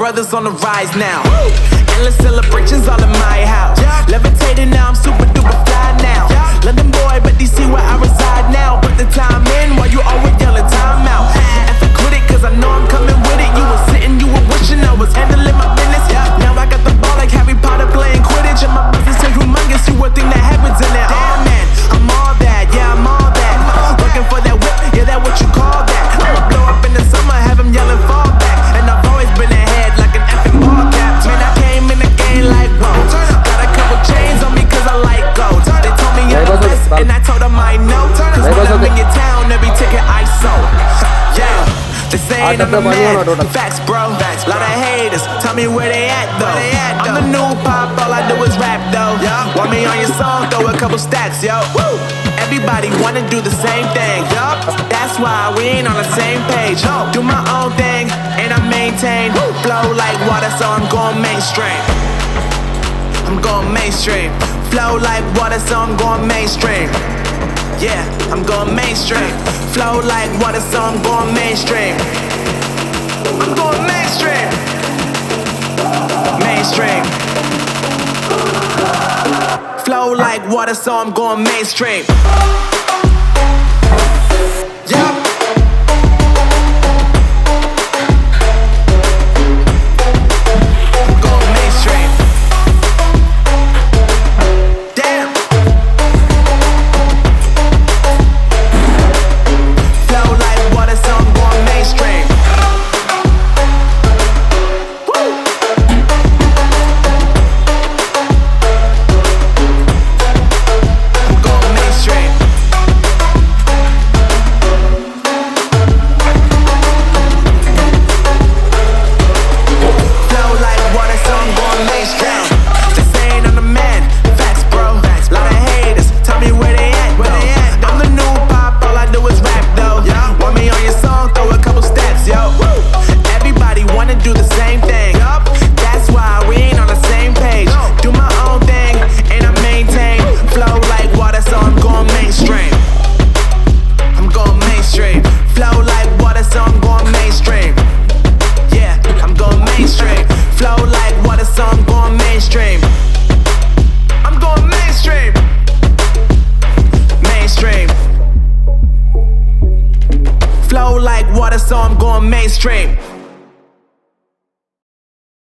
brothers on the rise now. Endless celebrations all in my house. Levitating now, I'm super duper fly now. London boy, but DC where I reside now. Put the time in while you always yelling time out. If I quit it, cause I know I'm coming with it. You were sitting, you were wishing I was handling my business. Now I got the ball like Harry Potter playing Quidditch. And my business is humongous, you would think that happens in it. Oh man, I'm all that, yeah, I'm all that. Looking for that whip, yeah, that what you call that. I'ma blow up in the summer, have him yelling fall back. And I've always been ahead like an effing ball cap. Man, I came in the game like, whoa. Got a couple chains on me cause I like gold. They told me I'm the best, and I told them I know. Cause when I'm in your town, every ticket I sold. Yeah. They saying I'm a man, facts bro, lot of haters, tell me where they at though. I'm the new pop, all I do is rap though. Want me on your song, throw a couple stacks, yo. Everybody wanna do the same thing, that's why we ain't on the same page. Do my own thing, and I maintain. Flow like water, so I'm going mainstream. I'm going mainstream. Flow like water, so I'm going mainstream. Yeah, I'm going mainstream. Flow like water, so I'm going mainstream. I'm going mainstream. Mainstream. Flow like water, so I'm going mainstream. Yeah.